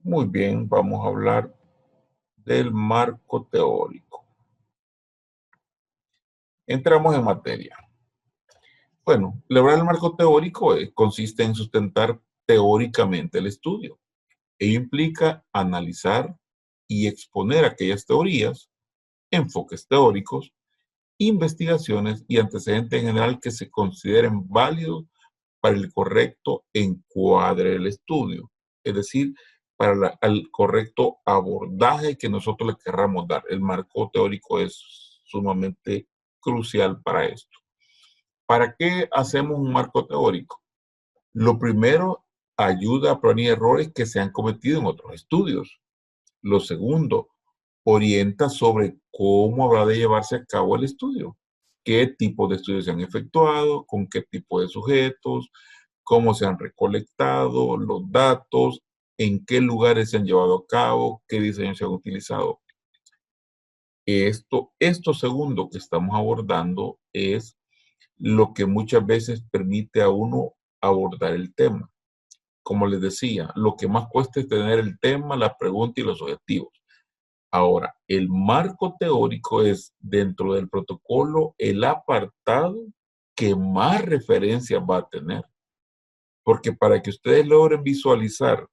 Muy bien, vamos a hablar del marco teórico. Entramos en materia. Bueno, elaborar el marco teórico consiste en sustentar teóricamente el estudio. Ello implica analizar y exponer aquellas teorías, enfoques teóricos, investigaciones y antecedentes en general que se consideren válidos para el correcto encuadre del estudio, es decir, para el correcto abordaje que nosotros le querramos dar. El marco teórico es sumamente crucial para esto. ¿Para qué hacemos un marco teórico? Lo primero, ayuda a prevenir errores que se han cometido en otros estudios. Lo segundo, orienta sobre cómo habrá de llevarse a cabo el estudio, qué tipo de estudios se han efectuado, con qué tipo de sujetos, cómo se han recolectado los datos, en qué lugares se han llevado a cabo, qué diseños se han utilizado. Esto segundo que estamos abordando es lo que muchas veces permite a uno abordar el tema. Como les decía, lo que más cuesta es tener el tema, la pregunta y los objetivos. Ahora, el marco teórico es dentro del protocolo el apartado que más referencias va a tener. Porque para que ustedes logren visualizar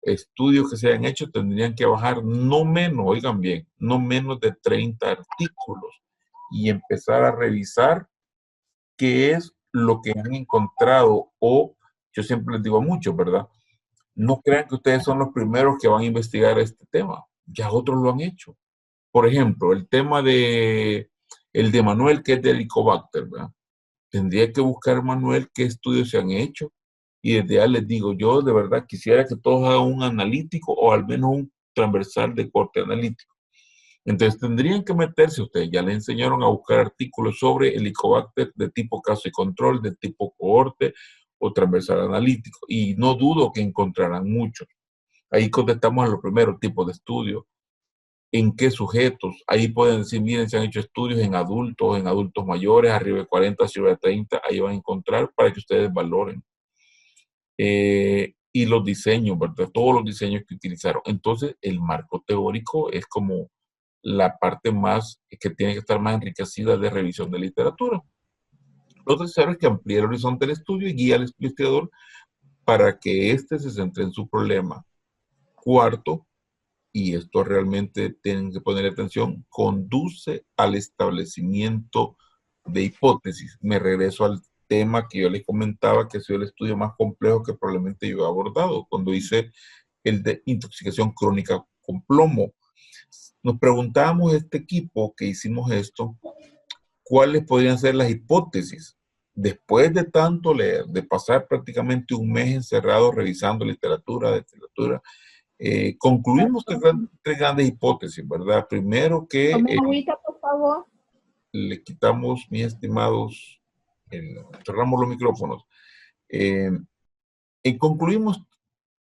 estudios que se hayan hecho, tendrían que bajar no menos, oigan bien, no menos de 30 artículos y empezar a revisar qué es lo que han encontrado. O yo siempre les digo a muchos, ¿verdad? No crean que ustedes son los primeros que van a investigar este tema. Ya otros lo han hecho. Por ejemplo, el de Manuel, que es de Helicobacter, ¿verdad? Tendría que buscar, Manuel, qué estudios se han hecho. Y desde ya les digo, yo de verdad quisiera que todos hagan un analítico o al menos un transversal de corte analítico. Entonces tendrían que meterse, ustedes ya les enseñaron a buscar artículos sobre Helicobacter de tipo caso y control, de tipo cohorte o transversal analítico. Y no dudo que encontrarán muchos. Ahí contestamos a los primeros tipos de estudios. ¿En qué sujetos? Ahí pueden decir, miren, se han hecho estudios en adultos mayores, arriba de 40, arriba de 30, ahí van a encontrar para que ustedes valoren. Y los diseños, ¿verdad? Todos los diseños que utilizaron. Entonces, el marco teórico es como la parte más, que tiene que estar más enriquecida de revisión de literatura. Lo tercero es que amplíe el horizonte del estudio y guía al investigador para que éste se centre en su problema. Cuarto, y esto realmente tienen que poner atención, conduce al establecimiento de hipótesis. Me regreso al tema que yo les comentaba, que ha sido el estudio más complejo que probablemente yo he abordado, cuando hice el de intoxicación crónica con plomo. Nos preguntábamos este equipo que hicimos esto, ¿cuáles podrían ser las hipótesis? Después de tanto leer, de pasar prácticamente un mes encerrado revisando literatura, concluimos tres grandes hipótesis, ¿verdad? Primero que Tome agüita, por favor. le quitamos, mis estimados, cerramos los micrófonos. Eh, concluimos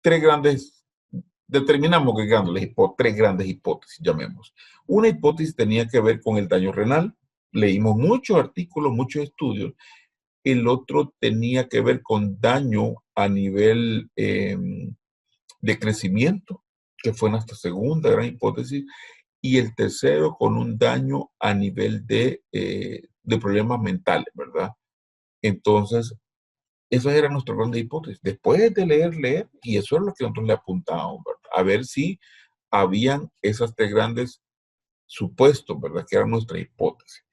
tres grandes, determinamos que tres grandes hipótesis, llamemos. Una hipótesis tenía que ver con el daño renal. Leímos muchos artículos, muchos estudios. El otro tenía que ver con daño a nivel de crecimiento, que fue nuestra segunda gran hipótesis, y el tercero con un daño a nivel de problemas mentales, ¿verdad? Entonces, esas eran nuestras grandes hipótesis. Después de leer, y eso es lo que nosotros le apuntábamos, ¿verdad? A ver si habían esas tres grandes supuestos, ¿verdad? Que eran nuestra hipótesis.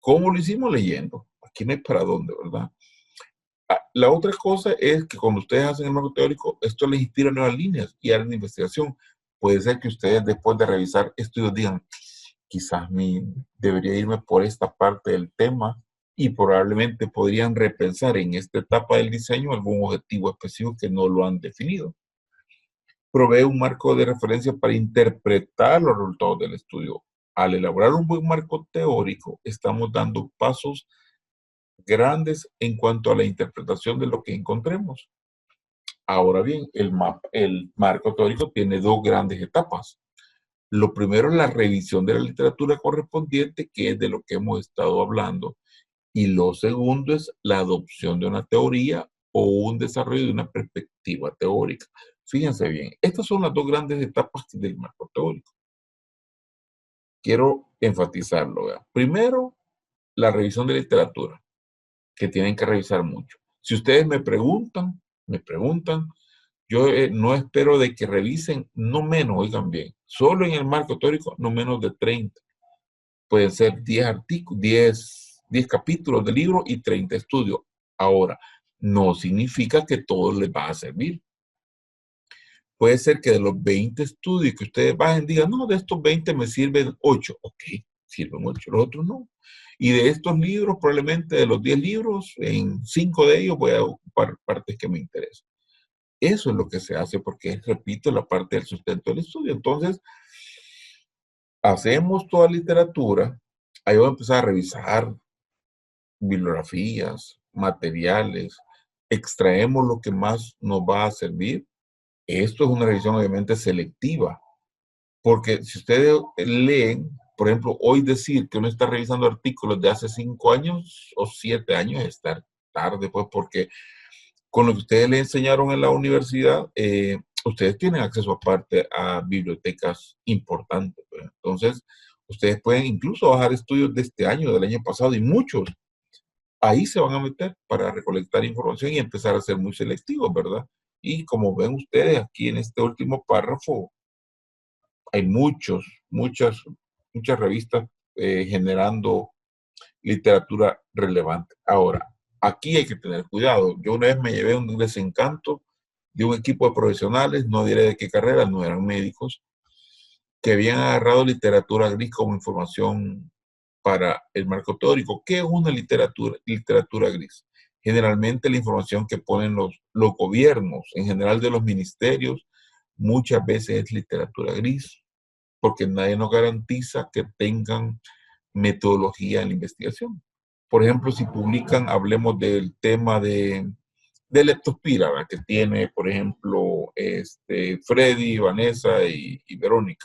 ¿Cómo lo hicimos? Leyendo. Aquí no hay para dónde, ¿verdad? La otra cosa es que cuando ustedes hacen el marco teórico, esto les inspira nuevas líneas y áreas de investigación. Puede ser que ustedes después de revisar estudios digan, quizás debería irme por esta parte del tema y probablemente podrían repensar en esta etapa del diseño algún objetivo específico que no lo han definido. Provee un marco de referencia para interpretar los resultados del estudio. Al elaborar un buen marco teórico, estamos dando pasos grandes en cuanto a la interpretación de lo que encontremos. Ahora bien, el marco teórico tiene dos grandes etapas. Lo primero es la revisión de la literatura correspondiente, que es de lo que hemos estado hablando. Y lo segundo es la adopción de una teoría o un desarrollo de una perspectiva teórica. Fíjense bien, estas son las dos grandes etapas del marco teórico. Quiero enfatizarlo. ¿Verdad? Primero, la revisión de literatura, que tienen que revisar mucho. Si ustedes me preguntan, yo no espero de que revisen, no menos, oigan bien, solo en el marco teórico, no menos de 30. Pueden ser 10 artículos, 10 capítulos de libro y 30 estudios. Ahora, no significa que todo les va a servir. Puede ser que de los 20 estudios que ustedes bajen, digan, no, de estos 20 me sirven 8. Ok, sirven 8, los otros no. Y de estos libros, probablemente de los 10 libros, en 5 de ellos voy a ocupar partes que me interesan. Eso es lo que se hace porque, repito, la parte del sustento del estudio. Entonces, hacemos toda literatura, ahí voy a empezar a revisar bibliografías, materiales, extraemos lo que más nos va a servir. Esto es una revisión obviamente selectiva, porque si ustedes leen, por ejemplo, hoy decir que uno está revisando artículos de hace 5 años o 7 años es estar tarde, pues, porque con lo que ustedes le enseñaron en la universidad, ustedes tienen acceso aparte a bibliotecas importantes. Pues. Entonces, ustedes pueden incluso bajar estudios de este año, del año pasado, y muchos ahí se van a meter para recolectar información y empezar a ser muy selectivos, ¿verdad? Y como ven ustedes aquí en este último párrafo, hay muchas revistas generando literatura relevante. Ahora, aquí hay que tener cuidado. Yo una vez me llevé un desencanto de un equipo de profesionales, no diré de qué carrera, no eran médicos, que habían agarrado literatura gris como información para el marco teórico. ¿Qué es una literatura gris? Generalmente la información que ponen los gobiernos, en general de los ministerios, muchas veces es literatura gris, porque nadie nos garantiza que tengan metodología en la investigación. Por ejemplo, si publican, hablemos del tema de leptospira, ¿verdad? Que tiene, por ejemplo, Freddy, Vanessa y Verónica.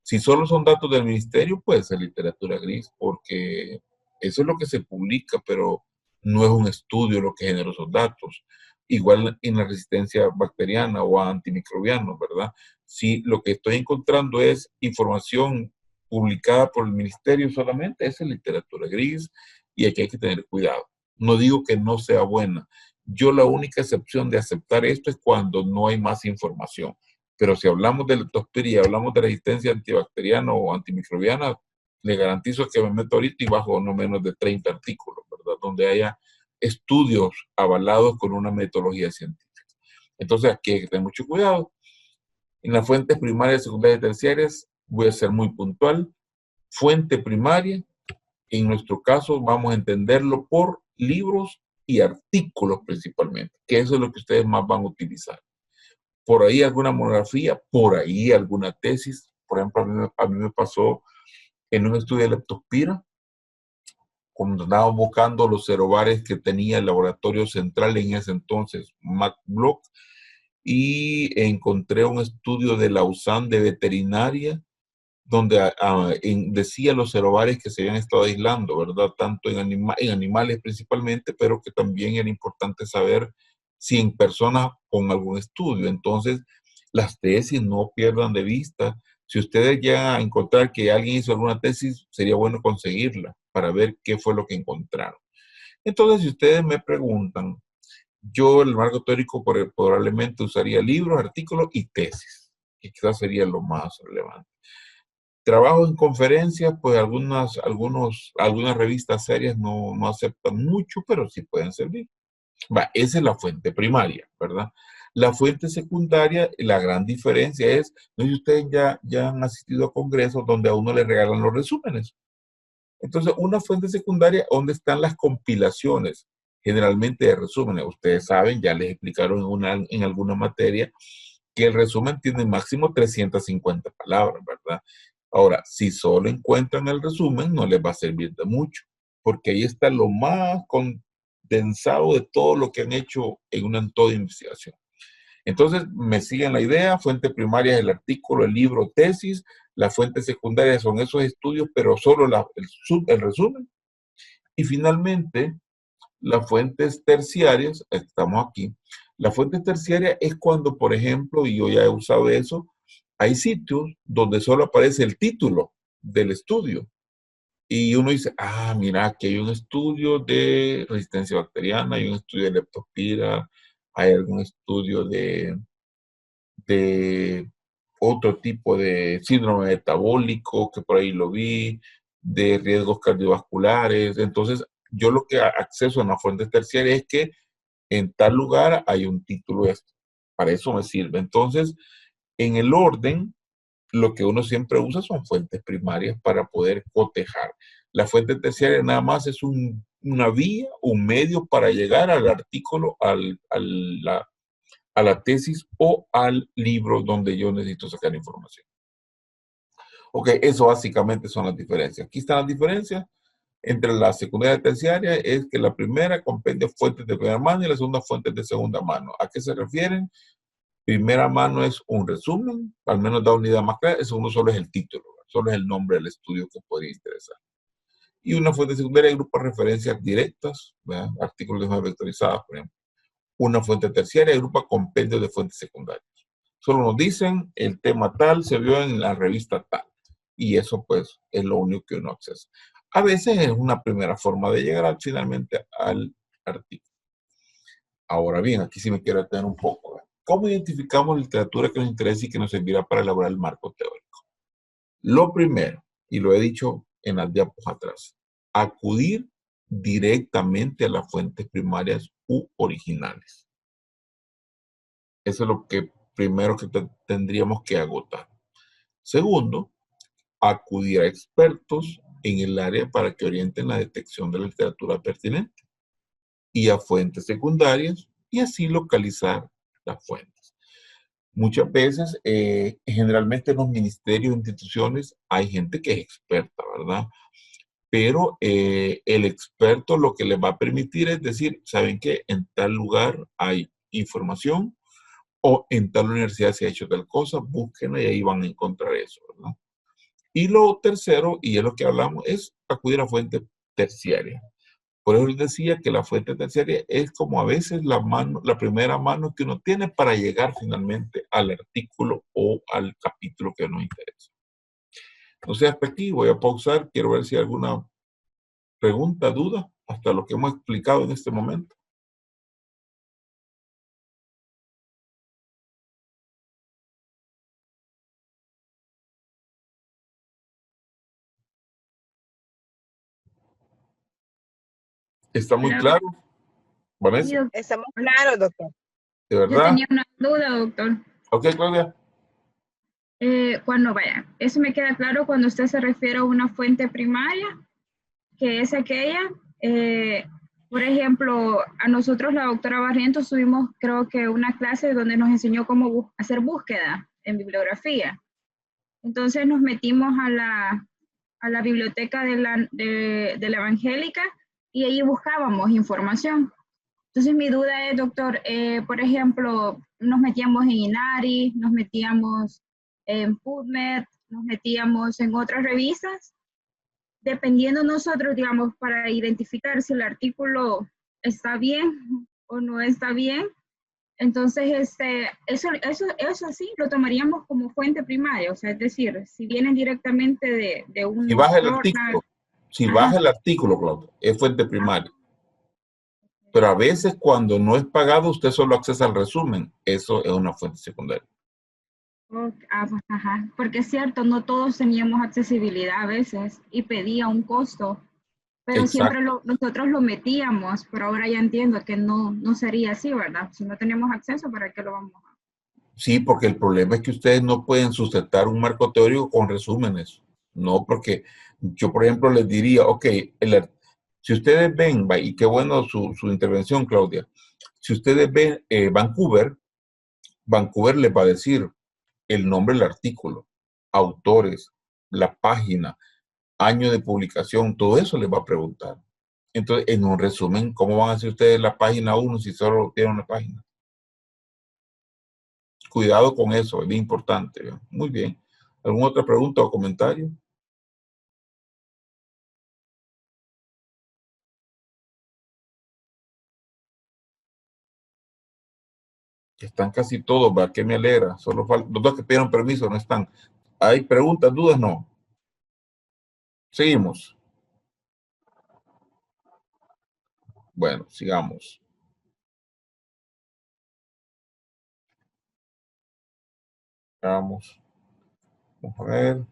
Si solo son datos del ministerio, puede ser literatura gris, porque eso es lo que se publica, pero no es un estudio lo que genera esos datos. Igual en la resistencia bacteriana o a antimicrobianos, ¿verdad? Si lo que estoy encontrando es información publicada por el ministerio solamente, esa es literatura gris y aquí hay que tener cuidado. No digo que no sea buena. Yo la única excepción de aceptar esto es cuando no hay más información. Pero si hablamos de leptospira y hablamos de resistencia antibacteriana o antimicrobiana, le garantizo que me meto ahorita y bajo no menos de 30 artículos, ¿verdad? Donde haya estudios avalados con una metodología científica. Entonces aquí hay que tener mucho cuidado. En las fuentes primarias, secundarias y terciarias voy a ser muy puntual. Fuente primaria, en nuestro caso vamos a entenderlo por libros y artículos principalmente, que eso es lo que ustedes más van a utilizar. Por ahí alguna monografía, por ahí alguna tesis. Por ejemplo, a mí me pasó en un estudio de leptospira, cuando andábamos buscando los cerobares que tenía el laboratorio central en ese entonces, MacBlock, y encontré un estudio de Lausanne de veterinaria, donde decía los cerobares que se habían estado aislando, ¿verdad? Tanto en animales principalmente, pero que también era importante saber si en personas con algún estudio. Entonces, las tesis no pierdan de vista. Si ustedes llegan a encontrar que alguien hizo alguna tesis, sería bueno conseguirla para ver qué fue lo que encontraron. Entonces, si ustedes me preguntan, yo el marco teórico probablemente usaría libros, artículos y tesis, que quizás sería lo más relevante. Trabajo en conferencias, pues algunas revistas serias no aceptan mucho, pero sí pueden servir. Esa es la fuente primaria, ¿verdad? La fuente secundaria, la gran diferencia es, no sé si ustedes ya han asistido a congresos donde a uno le regalan los resúmenes. Entonces, una fuente secundaria, ¿dónde están las compilaciones? Generalmente de resúmenes. Ustedes saben, ya les explicaron en alguna materia, que el resumen tiene máximo 350 palabras, ¿verdad? Ahora, si solo encuentran el resumen, no les va a servir de mucho, porque ahí está lo más condensado de todo lo que han hecho en una toda investigación. Entonces, me siguen la idea, fuente primaria es el artículo, el libro, tesis, la fuente secundaria son esos estudios, pero solo el resumen. Y finalmente, las fuentes terciarias, estamos aquí, La fuente terciaria es cuando, por ejemplo, y yo ya he usado eso, hay sitios donde solo aparece el título del estudio. Y uno dice, ah, mira, aquí hay un estudio de resistencia bacteriana, hay un estudio de leptospira, hay algún estudio de otro tipo de síndrome metabólico, que por ahí lo vi, de riesgos cardiovasculares. Entonces, yo lo que acceso a una fuente terciaria es que en tal lugar hay un título esto. Para eso me sirve. Entonces, en el orden, lo que uno siempre usa son fuentes primarias para poder cotejar. La fuente terciaria nada más es una vía, un medio para llegar al artículo, a la tesis o al libro donde yo necesito sacar información. Ok, eso básicamente son las diferencias. Aquí están las diferencias entre la secundaria y terciaria, es que la primera compendia fuentes de primera mano y la segunda fuentes de segunda mano. ¿A qué se refieren? Primera mano es un resumen, al menos da una idea más clara. El segundo solo es el título, solo es el nombre del estudio que podría interesar. Y una fuente secundaria agrupa referencias directas, ¿verdad? Artículos vectorizados, por ejemplo. Una fuente terciaria agrupa compendios de fuentes secundarias. Solo nos dicen el tema tal se vio en la revista tal. Y eso pues es lo único que uno accesa. A veces es una primera forma de llegar finalmente al artículo. Ahora bien, aquí sí me quiero detener un poco. ¿Cómo identificamos literatura que nos interesa y que nos servirá para elaborar el marco teórico? Lo primero, y lo he dicho en las diapos atrás, acudir directamente a las fuentes primarias u originales. Eso es lo que primero que tendríamos que agotar. Segundo, acudir a expertos en el área para que orienten la detección de la literatura pertinente y a fuentes secundarias y así localizar las fuentes. Muchas veces, generalmente en los ministerios e instituciones hay gente que es experta, ¿verdad? Pero el experto lo que les va a permitir es decir, ¿saben qué? En tal lugar hay información o en tal universidad se ha hecho tal cosa, búsquenla y ahí van a encontrar eso, ¿verdad? Y lo tercero, y es lo que hablamos, es acudir a fuentes terciarias. Por eso les decía que la fuente terciaria es como a veces la primera mano que uno tiene para llegar finalmente al artículo o al capítulo que nos interesa. Entonces hasta aquí voy a pausar, quiero ver si hay alguna pregunta, duda, hasta lo que hemos explicado en este momento. ¿Está muy Hola, claro, Vanessa? Estamos claros, doctor. ¿De yo verdad? tenía una duda, doctor. Ok, Claudia. Cuando vaya, eso me queda claro cuando usted se refiere a una fuente primaria, que es aquella, eh, por ejemplo, a nosotros la doctora Barrientos tuvimos creo que una clase donde nos enseñó cómo hacer búsqueda en bibliografía. Entonces nos metimos a la biblioteca de la Evangélica y ahí buscábamos información. Entonces mi duda es, doctor, por ejemplo, nos metíamos en Inari, nos metíamos en PubMed, nos metíamos en otras revistas, dependiendo nosotros, digamos, para identificar si el artículo está bien o no está bien. Entonces, eso sí lo tomaríamos como fuente primaria, o sea, es decir, si vienen directamente de Si un baja el journal. artículo, si baja Ajá. el artículo, Claudia, es fuente primaria. Pero a veces cuando no es pagado, usted solo accesa al resumen. Eso es una fuente secundaria. Pues, ajá, porque es cierto, no todos teníamos accesibilidad a veces y pedía un costo, pero siempre Exacto. nosotros lo metíamos, pero ahora ya entiendo que no sería así, ¿verdad? Si no tenemos acceso, ¿para qué lo vamos a...? Sí, porque el problema es que ustedes no pueden sustentar un marco teórico con resúmenes. No, porque yo, por ejemplo, les diría, ok, si ustedes ven, y qué bueno su intervención, Claudia, si ustedes ven Vancouver, Vancouver les va a decir el nombre del artículo, autores, la página, año de publicación, todo eso les va a preguntar. Entonces, en un resumen, ¿cómo van a hacer ustedes la página 1 si solo tienen una página? Cuidado con eso, es bien importante. ¿Ve? Muy bien. ¿Alguna otra pregunta o comentario? Están casi todos, ¿verdad? Que me alegra. Solo faltan los dos que pidieron permiso, no están. ¿Hay preguntas, dudas? No. Seguimos. Bueno, sigamos. Vamos. Vamos a ver.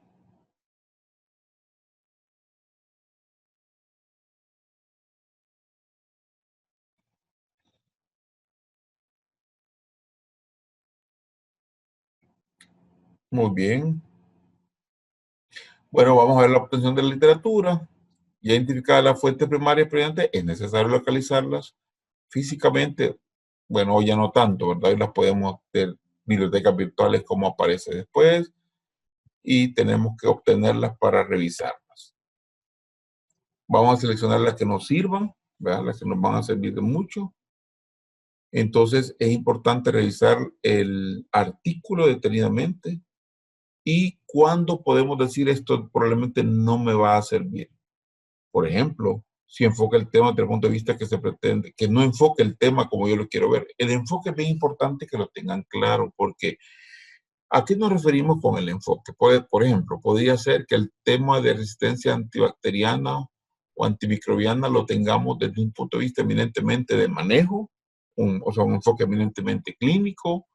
Muy bien. Bueno, vamos a ver la obtención de la literatura. Ya identificada la fuente primaria presente, es necesario localizarlas físicamente. Bueno, hoy ya no tanto, ¿verdad? Hoy las podemos tener bibliotecas virtuales como aparece después y tenemos que obtenerlas para revisarlas. Vamos a seleccionar las que nos sirvan, ¿verdad? Las que nos van a servir de mucho. Entonces es importante revisar el artículo detenidamente y cuándo podemos decir esto probablemente no me va a servir. Por ejemplo, si enfoca el tema desde el punto de vista que se pretende, que no enfoque el tema como yo lo quiero ver. El enfoque es bien importante que lo tengan claro, porque ¿a qué nos referimos con el enfoque? Por ejemplo, podría ser que el tema de resistencia antibacteriana o antimicrobiana lo tengamos desde un punto de vista eminentemente de manejo, o sea, un enfoque eminentemente clínico.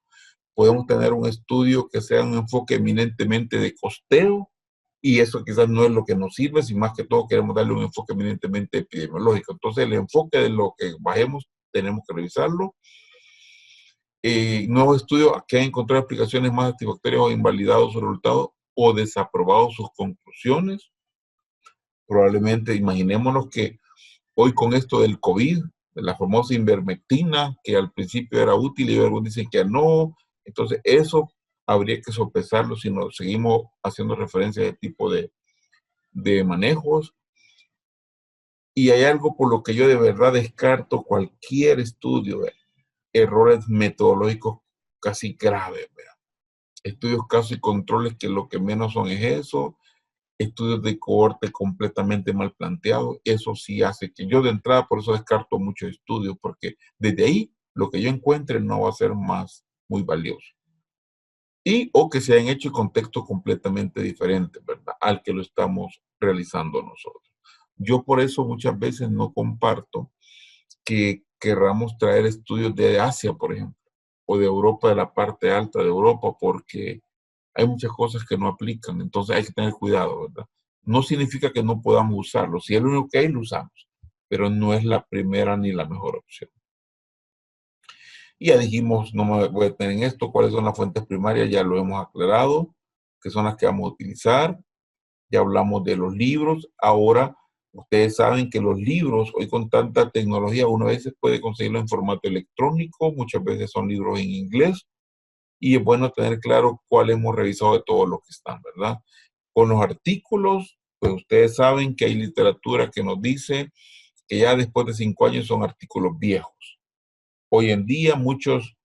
Podemos tener un estudio que sea un enfoque eminentemente de costeo, y eso quizás no es lo que nos sirve, si más que todo queremos darle un enfoque eminentemente epidemiológico. Entonces, el enfoque de lo que bajemos tenemos que revisarlo. Nuevos estudios que han encontrado explicaciones más antibacterias o invalidado sus resultados o desaprobado sus conclusiones. Probablemente, imaginémonos que hoy con esto del COVID, de la famosa ivermectina, que al principio era útil y algunos dicen que no, entonces eso habría que sopesarlo si nos seguimos haciendo referencia a este tipo de manejos. Y hay algo por lo que yo de verdad descarto cualquier estudio de errores metodológicos casi graves, ¿verdad? Estudios, casos y controles que lo que menos son es eso, estudios de cohorte completamente mal planteados, eso sí hace que yo de entrada por eso descarto muchos estudios, porque desde ahí lo que yo encuentre no va a ser más muy valioso. Y o que se hayan hecho en contextos completamente diferentes, ¿verdad? Al que lo estamos realizando nosotros. Yo por eso muchas veces no comparto que querramos traer estudios de Asia, por ejemplo, o de Europa, de la parte alta de Europa, porque hay muchas cosas que no aplican, entonces hay que tener cuidado, ¿verdad? No significa que no podamos usarlo, si es lo único que hay, lo usamos, pero no es la primera ni la mejor opción. Y ya dijimos, no me voy a detener en esto, cuáles son las fuentes primarias, ya lo hemos aclarado, que son las que vamos a utilizar. Ya hablamos de los libros. Ahora, ustedes saben que los libros, hoy con tanta tecnología, uno a veces puede conseguirlo en formato electrónico, muchas veces son libros en inglés, y es bueno tener claro cuál hemos revisado de todos los que están, ¿verdad? Con los artículos, pues ustedes saben que hay literatura que nos dice que ya después de 5 años son artículos viejos. Hoy en día muchas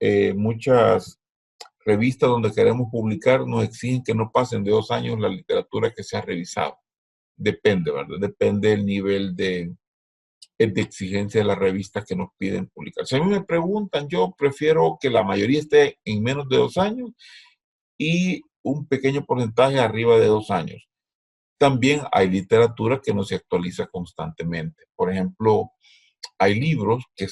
revistas donde queremos publicar nos exigen que no pasen de 2 años la literatura que se ha revisado. Depende, ¿verdad? Depende del nivel de exigencia de las revistas que nos piden publicar. Si a mí me preguntan, yo prefiero que la mayoría esté en menos de 2 años y un pequeño porcentaje arriba de 2 años. También hay literatura que no se actualiza constantemente. Por ejemplo, hay libros que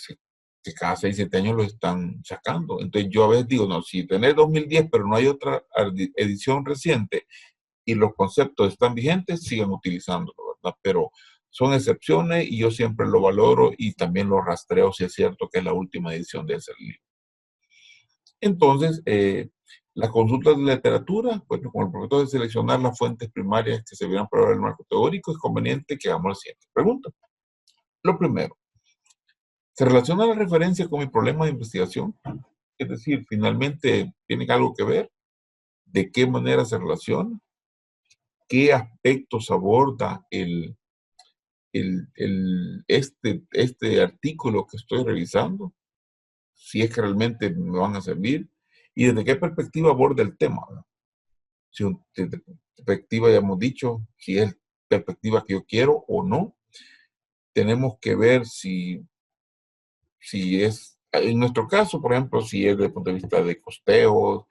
cada 6, 7 años los están sacando. Entonces yo a veces digo, no, si tenés 2010 pero no hay otra edición reciente y los conceptos están vigentes, sigan utilizándolo, ¿verdad? Pero son excepciones y yo siempre lo valoro y también lo rastreo si es cierto que es la última edición de ese libro. Entonces, las consultas de literatura, pues con el propósito de seleccionar las fuentes primarias que se vieran para el marco teórico, es conveniente que hagamos la siguiente pregunta. Lo primero, ¿se relaciona la referencia con mi problema de investigación? Es decir, finalmente, ¿tiene algo que ver? ¿De qué manera se relaciona? ¿Qué aspectos aborda este artículo que estoy revisando? Si es que realmente me van a servir. ¿Y desde qué perspectiva aborda el tema? Si desde perspectiva, ya hemos dicho, si es perspectiva que yo quiero o no. Tenemos que ver si es En nuestro caso, por ejemplo, si es desde el punto de vista de costeos,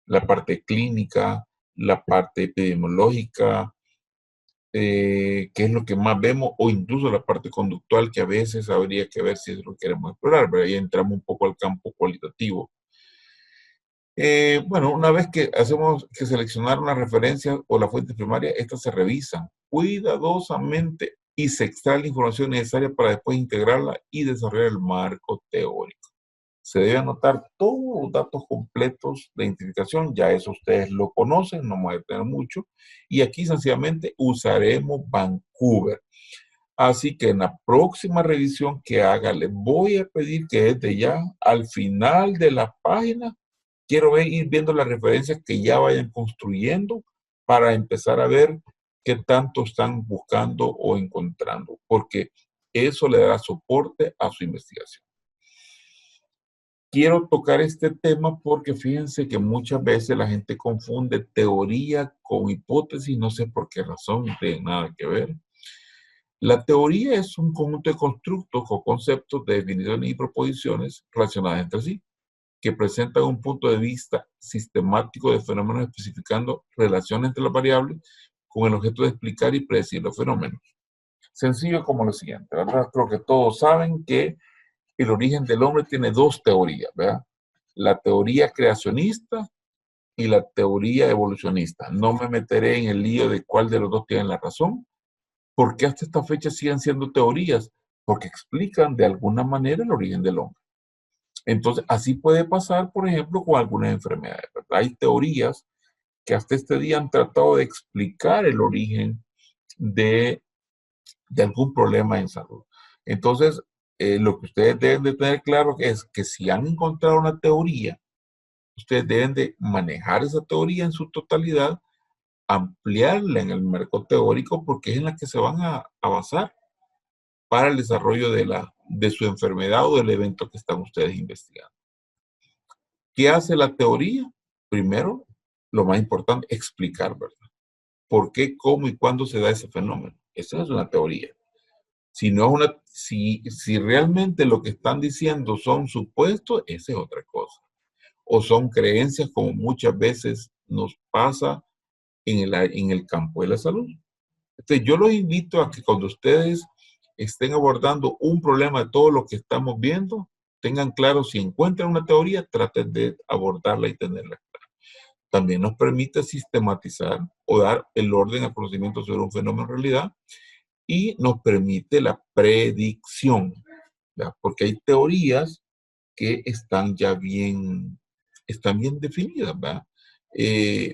la parte clínica, la parte epidemiológica, que es lo que más vemos, o incluso la parte conductual, que a veces habría que ver si es lo que queremos explorar, pero ahí entramos un poco al campo cualitativo. Bueno, una vez que hacemos que seleccionar una referencia o la fuente primaria, estas se revisan cuidadosamente y se extrae la información necesaria para después integrarla y desarrollar el marco teórico. Se debe anotar todos los datos completos de identificación, ya eso ustedes lo conocen, no me voy a tener mucho, y aquí sencillamente usaremos Vancouver. Así que en la próxima revisión que haga, les voy a pedir que desde ya, al final de la página, quiero ir viendo las referencias que ya vayan construyendo para empezar a ver qué tanto están buscando o encontrando, porque eso le dará soporte a su investigación. Quiero tocar este tema porque fíjense que muchas veces la gente confunde teoría con hipótesis, no sé por qué razón, no tiene nada que ver. La teoría es un conjunto de constructos o conceptos de definiciones y proposiciones relacionadas entre sí, que presentan un punto de vista sistemático de fenómenos especificando relaciones entre las variables con el objeto de explicar y predecir los fenómenos. Sencillo como lo siguiente, ¿verdad? Creo que todos saben que el origen del hombre tiene dos teorías, ¿verdad? La teoría creacionista y la teoría evolucionista. No me meteré en el lío de cuál de los dos tiene la razón, porque hasta esta fecha siguen siendo teorías, porque explican de alguna manera el origen del hombre. Entonces, así puede pasar, por ejemplo, con algunas enfermedades, ¿verdad? Hay teorías que hasta este día han tratado de explicar el origen de, de algún problema en salud. Entonces, lo que ustedes deben de tener claro es que si han encontrado una teoría, ustedes deben de manejar esa teoría en su totalidad, ampliarla en el marco teórico, porque es en la que se van a basar para el desarrollo de su enfermedad o del evento que están ustedes investigando. ¿Qué hace la teoría? Primero, lo más importante, explicar, ¿verdad? ¿Por qué, cómo y cuándo se da ese fenómeno? Esa es una teoría. Si no es si realmente lo que están diciendo son supuestos, esa es otra cosa. O son creencias, como muchas veces nos pasa en el campo de la salud. Entonces, yo los invito a que cuando ustedes estén abordando un problema de todo lo que estamos viendo, tengan claro, si encuentran una teoría, traten de abordarla y tenerla clara. También nos permite sistematizar o dar el orden al conocimiento sobre un fenómeno en realidad, y nos permite la predicción, ¿verdad? Porque hay teorías que están bien definidas, ¿verdad?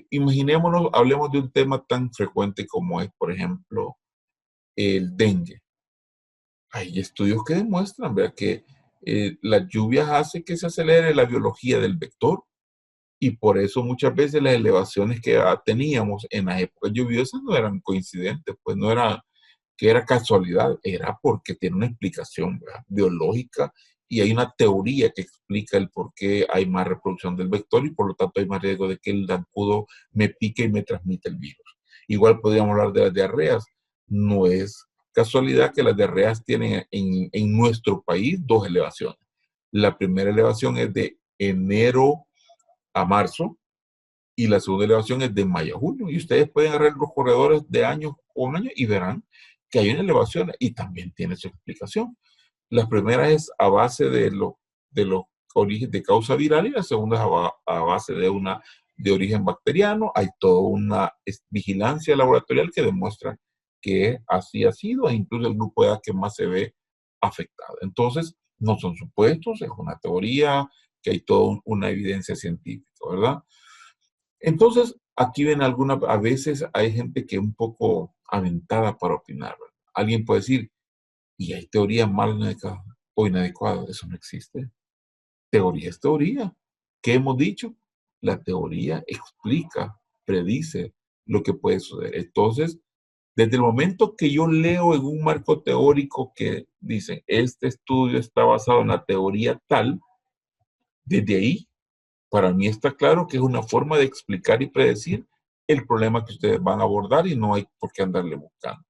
Imaginémonos, hablemos de un tema tan frecuente como es, por ejemplo, el dengue. Hay estudios que demuestran, ¿verdad?, que las lluvias hacen que se acelere la biología del vector, y por eso muchas veces las elevaciones que teníamos en las épocas lluviosas no eran coincidentes, pues no era que era casualidad, era porque tiene una explicación, ¿verdad?, biológica, y hay una teoría que explica el por qué hay más reproducción del vector y por lo tanto hay más riesgo de que el zancudo me pique y me transmita el virus. Igual podríamos hablar de las diarreas. No es casualidad que las diarreas tienen en nuestro país dos elevaciones. La primera elevación es de enero a marzo, y la segunda elevación es de mayo a junio. Y ustedes pueden agarrar los corredores de año con año y verán que hay una elevación y también tiene su explicación. La primera es a base de los orígenes de causa viral, y la segunda es a base de origen bacteriano. Hay toda una vigilancia laboratorial que demuestra que así ha sido, e incluso el grupo de edad que más se ve afectado. Entonces, no son supuestos, es una teoría, que hay toda una evidencia científica, ¿verdad? Entonces, aquí ven a veces hay gente que es un poco aventada para opinar, ¿verdad? Alguien puede decir, y hay teorías mal o inadecuadas, eso no existe. Teoría es teoría. ¿Qué hemos dicho? La teoría explica, predice lo que puede suceder. Entonces, desde el momento que yo leo en un marco teórico que dicen, este estudio está basado en la teoría tal, desde ahí, para mí está claro que es una forma de explicar y predecir el problema que ustedes van a abordar, y no hay por qué andarle buscando.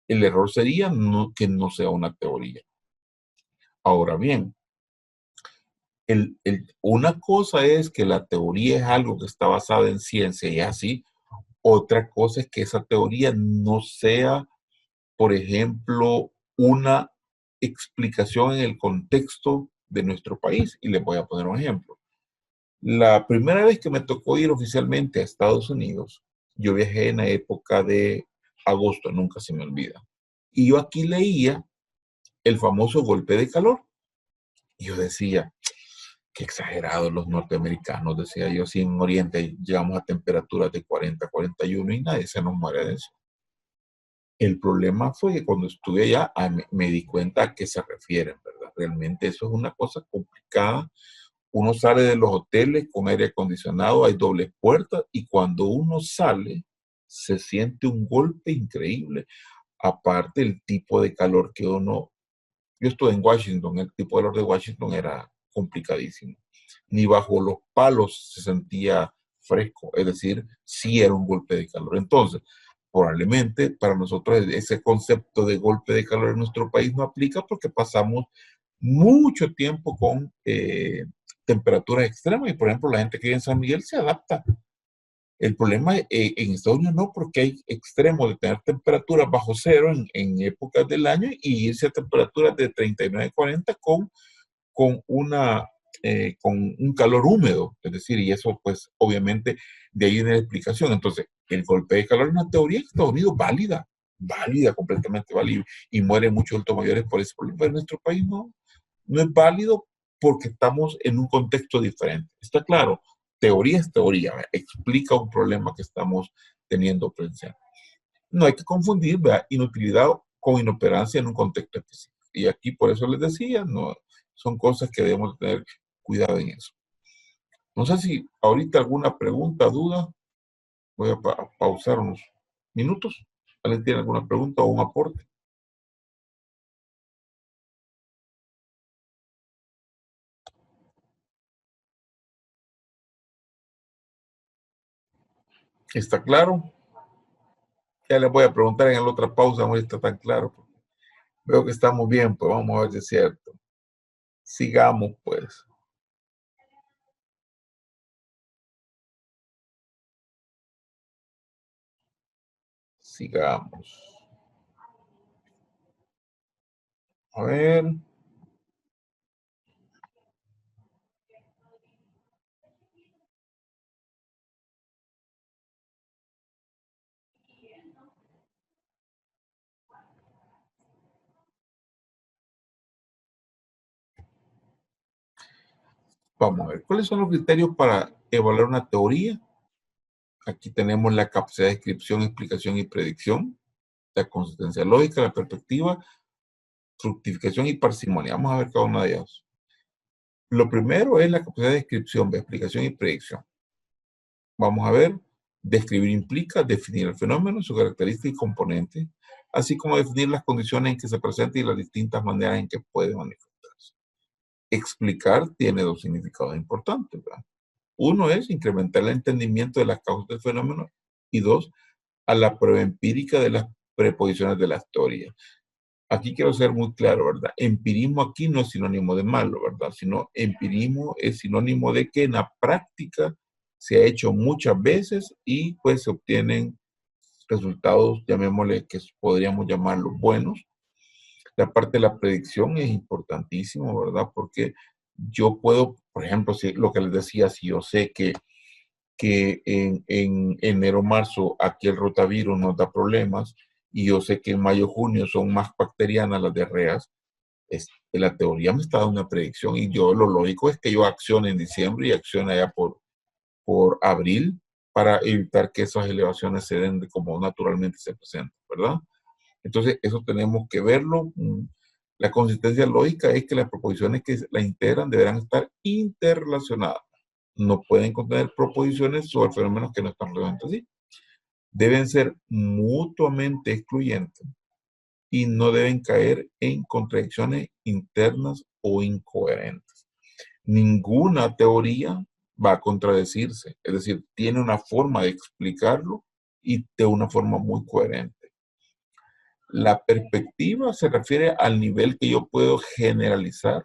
El error sería que no sea una teoría. Ahora bien, Una cosa es que la teoría es algo que está basada en ciencia y así. Otra cosa es que esa teoría no sea, por ejemplo, una explicación en el contexto de nuestro país. Y les voy a poner un ejemplo. La primera vez que me tocó ir oficialmente a Estados Unidos, yo viajé en la época de agosto, nunca se me olvida. Y yo aquí leía el famoso golpe de calor. Y yo decía, qué exagerados los norteamericanos, decía yo, si en Oriente llegamos a temperaturas de 40, 41 y nadie se nos muere de eso. El problema fue que cuando estuve allá me di cuenta a qué se refieren, ¿verdad? Realmente eso es una cosa complicada. Uno sale de los hoteles con aire acondicionado, hay dobles puertas y cuando uno sale se siente un golpe increíble. Aparte el tipo de calor que uno, yo estuve en Washington, el tipo de calor de Washington era complicadísimo. Ni bajo los palos se sentía fresco, es decir, sí era un golpe de calor. Entonces, probablemente para nosotros ese concepto de golpe de calor en nuestro país no aplica porque pasamos mucho tiempo con temperaturas extremas y por ejemplo la gente que vive en San Miguel se adapta. El problema en Estados Unidos no, porque hay extremos de tener temperaturas bajo cero en épocas del año y irse a temperaturas de 39, 40 con un calor húmedo, es decir, y eso pues obviamente de ahí viene la explicación. Entonces, el golpe de calor es una teoría en Estados Unidos válida, válida, completamente válida, y mueren muchos adultos mayores por ese problema, pero en nuestro país no es válido porque estamos en un contexto diferente. Está claro, teoría es teoría, explica un problema que estamos teniendo presente. No hay que confundir, ¿verdad?, inutilidad con inoperancia en un contexto específico. Y aquí por eso les decía, no, son cosas que debemos tener cuidado en eso. No sé si ahorita alguna pregunta, duda, voy a pausar unos minutos. ¿Alguien tiene alguna pregunta o un aporte? ¿Está claro? Ya les voy a preguntar en la otra pausa, no está tan claro. Veo que estamos bien, pues vamos a ver si es cierto. Sigamos, pues. Sigamos. A ver. Vamos a ver. ¿Cuáles son los criterios para evaluar una teoría? Aquí tenemos la capacidad de descripción, explicación y predicción, la consistencia lógica, la perspectiva, fructificación y parsimonia. Vamos a ver cada una de ellas. Lo primero es la capacidad de descripción, de explicación y predicción. Vamos a ver, describir implica definir el fenómeno, su característica y componente, así como definir las condiciones en que se presenta y las distintas maneras en que puede manifestarse. Explicar tiene dos significados importantes, ¿verdad? Uno es incrementar el entendimiento de las causas del fenómeno y dos, a la prueba empírica de las preposiciones de la teoría. Aquí quiero ser muy claro, ¿verdad? Empirismo aquí no es sinónimo de malo, ¿verdad? Sino empirismo es sinónimo de que en la práctica se ha hecho muchas veces y pues se obtienen resultados, llamémosle que podríamos llamarlos buenos. La parte de la predicción es importantísimo, ¿verdad? Porque yo puedo, por ejemplo, si, lo que les decía, si yo sé que en enero, marzo, aquí el rotavirus nos da problemas, y yo sé que en mayo, junio son más bacterianas las diarreas, la teoría me está dando una predicción y yo lo lógico es que yo accione en diciembre y accione allá por abril para evitar que esas elevaciones se den como naturalmente se presentan, ¿verdad? Entonces, eso tenemos que verlo. La consistencia lógica es que las proposiciones que la integran deberán estar interrelacionadas. No pueden contener proposiciones sobre fenómenos que no están relacionados así. Deben ser mutuamente excluyentes y no deben caer en contradicciones internas o incoherentes. Ninguna teoría va a contradecirse, es decir, tiene una forma de explicarlo y de una forma muy coherente. La perspectiva se refiere al nivel que yo puedo generalizar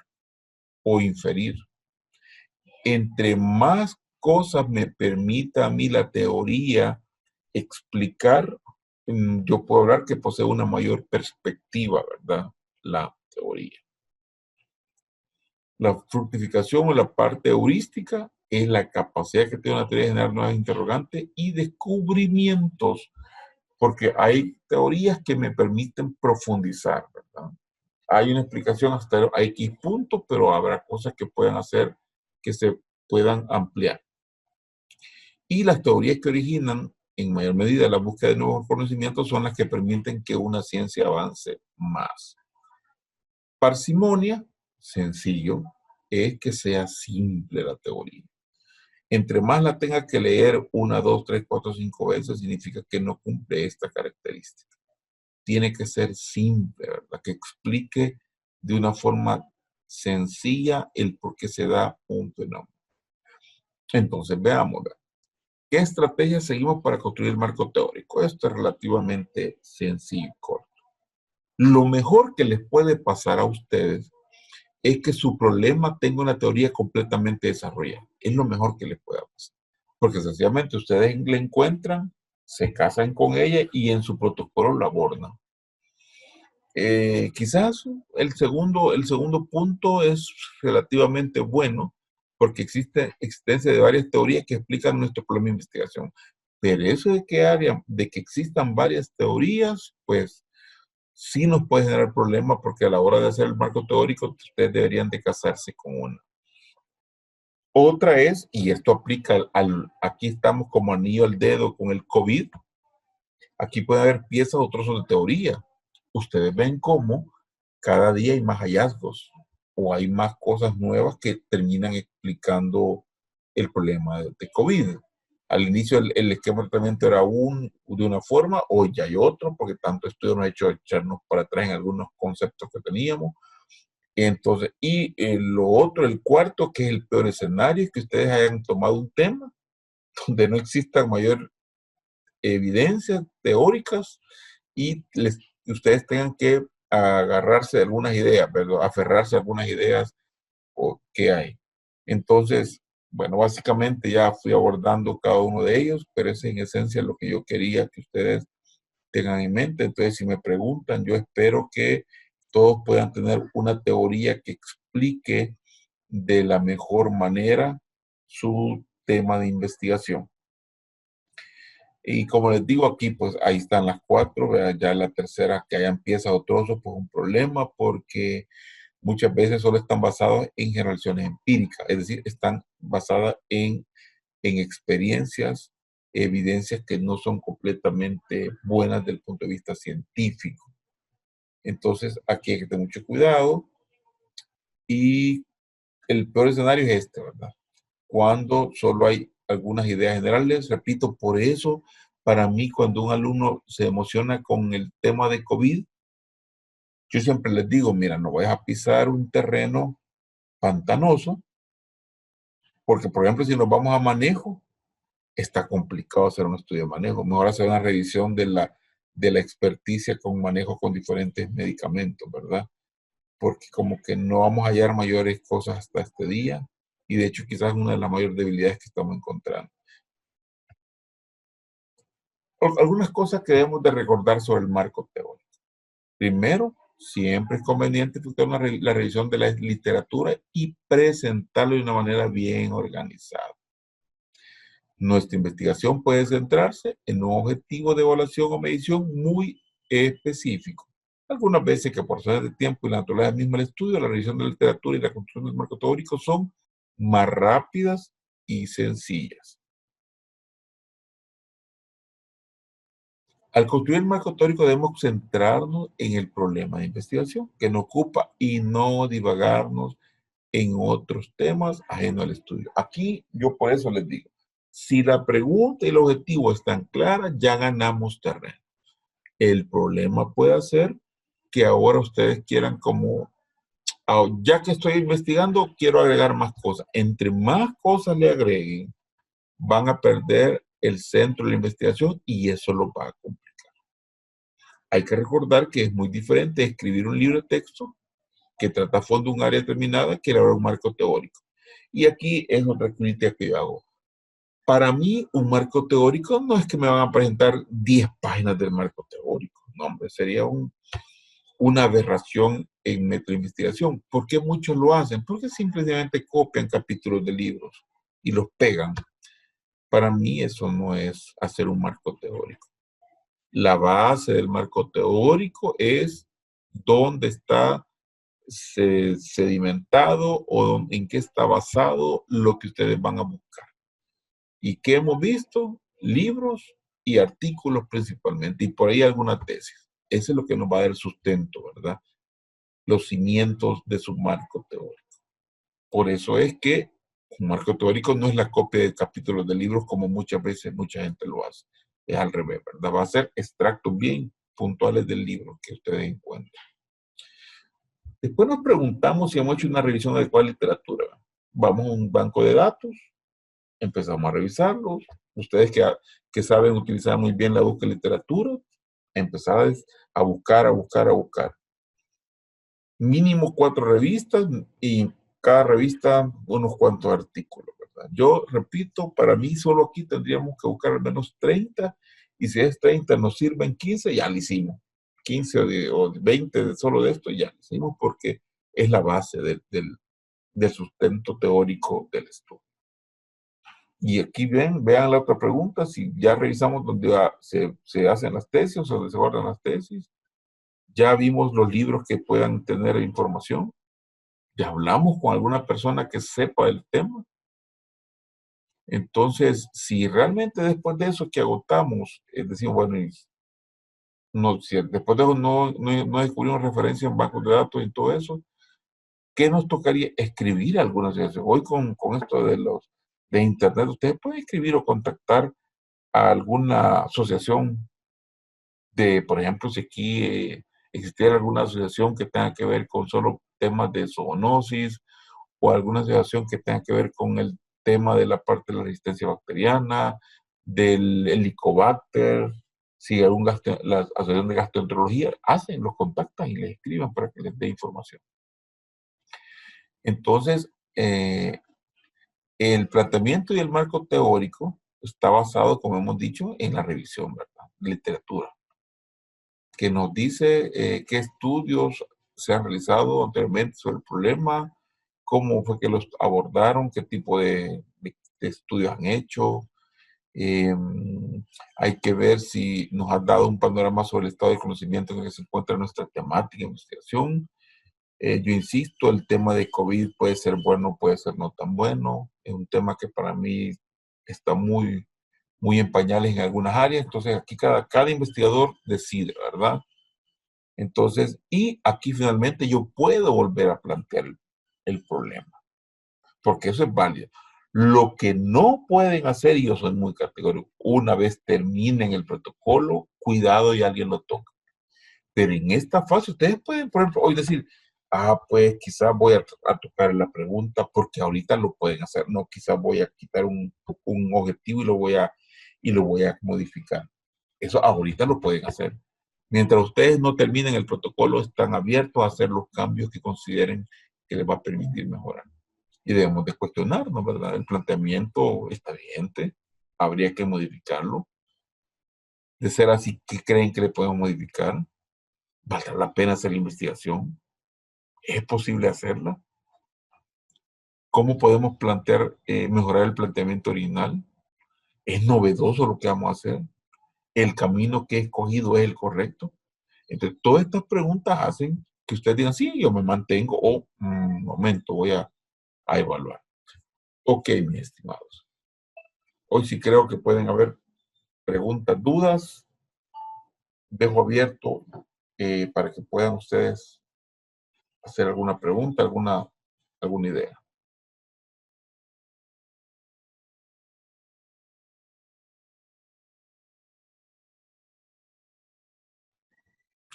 o inferir. entre más cosas me permita a mí la teoría explicar, yo puedo hablar que posee una mayor perspectiva, ¿verdad? La teoría. La fructificación o la parte heurística es la capacidad que tiene una teoría de generar nuevas interrogantes y descubrimientos, porque hay teorías que me permiten profundizar, ¿verdad? Hay una explicación hasta a X puntos, pero habrá cosas que puedan hacer que se puedan ampliar. Y las teorías que originan en mayor medida la búsqueda de nuevos conocimientos son las que permiten que una ciencia avance más. Parsimonia, sencillo, es que sea simple la teoría. Entre más la tenga que leer 1, 2, 3, 4, 5 veces, significa que no cumple esta característica. Tiene que ser simple, ¿verdad? Que explique de una forma sencilla el por qué se da un fenómeno. Entonces, veamos, ¿verdad? ¿Qué estrategia seguimos para construir el marco teórico? Esto es relativamente sencillo y corto. Lo mejor que les puede pasar a ustedes es que su problema tenga una teoría completamente desarrollada. Es lo mejor que les pueda pasar. Porque sencillamente ustedes la encuentran, se casan con ella y en su protocolo la abordan. Quizás el segundo punto es relativamente bueno porque existe existencia de varias teorías que explican nuestro problema de investigación. Pero eso de que existan varias teorías, pues sí nos puede generar problemas porque a la hora de hacer el marco teórico, ustedes deberían de casarse con una. Otra es, y esto aplica aquí estamos como anillo al dedo con el COVID, aquí puede haber piezas o trozos de teoría. Ustedes ven cómo cada día hay más hallazgos o hay más cosas nuevas que terminan explicando el problema de COVID. Al inicio el esquema de tratamiento era de una forma, hoy ya hay otro, porque tanto estudio nos ha hecho echarnos para atrás en algunos conceptos que teníamos. Entonces, lo otro, el cuarto, que es el peor escenario, es que ustedes hayan tomado un tema donde no exista mayor evidencias teóricas y ustedes tengan que agarrarse de algunas ideas, ¿verdad? Aferrarse a algunas ideas que hay. Entonces, bueno, básicamente ya fui abordando cada uno de ellos, pero es en esencia lo que yo quería que ustedes tengan en mente. Entonces, si me preguntan, yo espero que todos puedan tener una teoría que explique de la mejor manera su tema de investigación. Y como les digo aquí, pues ahí están las 4, ¿verdad? Ya la tercera que hayan piezas o trozos, pues un problema porque muchas veces solo están basados en generaciones empíricas, es decir, están basadas en experiencias, evidencias que no son completamente buenas desde el punto de vista científico. Entonces, aquí hay que tener mucho cuidado y el peor escenario es este, ¿verdad? Cuando solo hay algunas ideas generales, repito, por eso, para mí, cuando un alumno se emociona con el tema de COVID, yo siempre les digo, mira, no vayas a pisar un terreno pantanoso, porque, por ejemplo, si nos vamos a manejo, está complicado hacer un estudio de manejo. Mejor hacer una revisión de la experticia con manejo con diferentes medicamentos, ¿verdad? Porque como que no vamos a hallar mayores cosas hasta este día, y de hecho quizás una de las mayores debilidades que estamos encontrando. Algunas cosas que debemos de recordar sobre el marco teórico. Primero, siempre es conveniente efectuar la revisión de la literatura y presentarlo de una manera bien organizada. Nuestra investigación puede centrarse en un objetivo de evaluación o medición muy específico. Algunas veces que por razones de tiempo y la naturaleza misma del estudio, la revisión de la literatura y la construcción del marco teórico son más rápidas y sencillas. Al construir el marco teórico debemos centrarnos en el problema de investigación que nos ocupa y no divagarnos en otros temas ajenos al estudio. Aquí yo por eso les digo, si la pregunta y el objetivo están claras, ya ganamos terreno. El problema puede ser que ahora ustedes quieran como, ya que estoy investigando, quiero agregar más cosas. Entre más cosas le agreguen, van a perder el centro de la investigación y eso lo va a complicar. Hay que recordar que es muy diferente escribir un libro de texto que trata a fondo un área determinada que elaborar un marco teórico. Y aquí es otra crítica que yo hago. Para mí, un marco teórico no es que me van a presentar 10 páginas del marco teórico. No, hombre, sería una aberración en método de investigación. ¿Por qué muchos lo hacen? Porque simplemente copian capítulos de libros y los pegan. Para mí eso no es hacer un marco teórico. La base del marco teórico es dónde está sedimentado o en qué está basado lo que ustedes van a buscar. ¿Y qué hemos visto? Libros y artículos principalmente, y por ahí alguna tesis. Eso es lo que nos va a dar el sustento, ¿verdad? Los cimientos de su marco teórico. Por eso es que un marco teórico no es la copia de capítulos de libros como muchas veces mucha gente lo hace. Es al revés, ¿verdad? Va a ser extractos bien puntuales del libro que ustedes encuentran. Después nos preguntamos si hemos hecho una revisión adecuada de literatura. Vamos a un banco de datos, empezamos a revisarlos. Ustedes que saben utilizar muy bien la búsqueda de literatura, empezar a buscar, a buscar, a buscar. Mínimo 4 revistas y cada revista unos cuantos artículos, ¿verdad? Yo repito, para mí solo aquí tendríamos que buscar al menos 30 y si es 30 nos sirven 15, ya lo hicimos. 15 o 20 solo de esto ya lo hicimos porque es la base del sustento teórico del estudio. Y aquí vean la otra pregunta, si ya revisamos donde se hacen las tesis o donde se guardan las tesis, ya vimos los libros que puedan tener información, ya hablamos con alguna persona que sepa del tema. Entonces, si realmente después de eso que agotamos, decimos, bueno, no, si después de eso no descubrimos referencia en bancos de datos y todo eso, ¿qué nos tocaría? Escribir algunas veces. Hoy con esto de internet, ustedes pueden escribir o contactar a alguna asociación por ejemplo, si aquí existiera alguna asociación que tenga que ver con solo temas de zoonosis o alguna asociación que tenga que ver con el tema de la parte de la resistencia bacteriana, del helicobacter, si la asociación de gastroenterología, los contactan y les escriban para que les dé información. Entonces, el planteamiento y el marco teórico está basado, como hemos dicho, en la revisión, ¿verdad? Literatura, que nos dice qué estudios se han realizado anteriormente sobre el problema, cómo fue que los abordaron, qué tipo de estudios han hecho. Hay que ver si nos ha dado un panorama sobre el estado de conocimiento en el que se encuentra nuestra temática de investigación. Yo insisto, el tema de COVID puede ser bueno, puede ser no tan bueno. Es un tema que para mí está muy en pañales en algunas áreas. Entonces aquí cada investigador decide, ¿verdad? Entonces, y aquí finalmente yo puedo volver a plantear el problema, porque eso es válido. Lo que no pueden hacer, y yo soy muy categórico, una vez terminen el protocolo, cuidado y alguien lo toca. Pero en esta fase ustedes pueden, por ejemplo, hoy decir, pues quizás voy a tocar la pregunta porque ahorita lo pueden hacer. No, quizás voy a quitar un objetivo y lo voy a modificar. Eso ahorita lo pueden hacer. Mientras ustedes no terminen el protocolo, están abiertos a hacer los cambios que consideren que les va a permitir mejorar. Y debemos de cuestionarnos, ¿verdad? El planteamiento está vigente, habría que modificarlo. De ser así, ¿qué creen que le podemos modificar? ¿Valdrá la pena hacer la investigación? ¿Es posible hacerla? ¿Cómo podemos mejorar el planteamiento original? ¿Es novedoso lo que vamos a hacer? ¿El camino que he escogido es el correcto? Entonces, todas estas preguntas hacen que ustedes digan, sí, yo me mantengo, o un momento, voy a evaluar. Ok, mis estimados. Hoy sí creo que pueden haber preguntas, dudas. Dejo abierto para que puedan ustedes hacer alguna pregunta, alguna idea.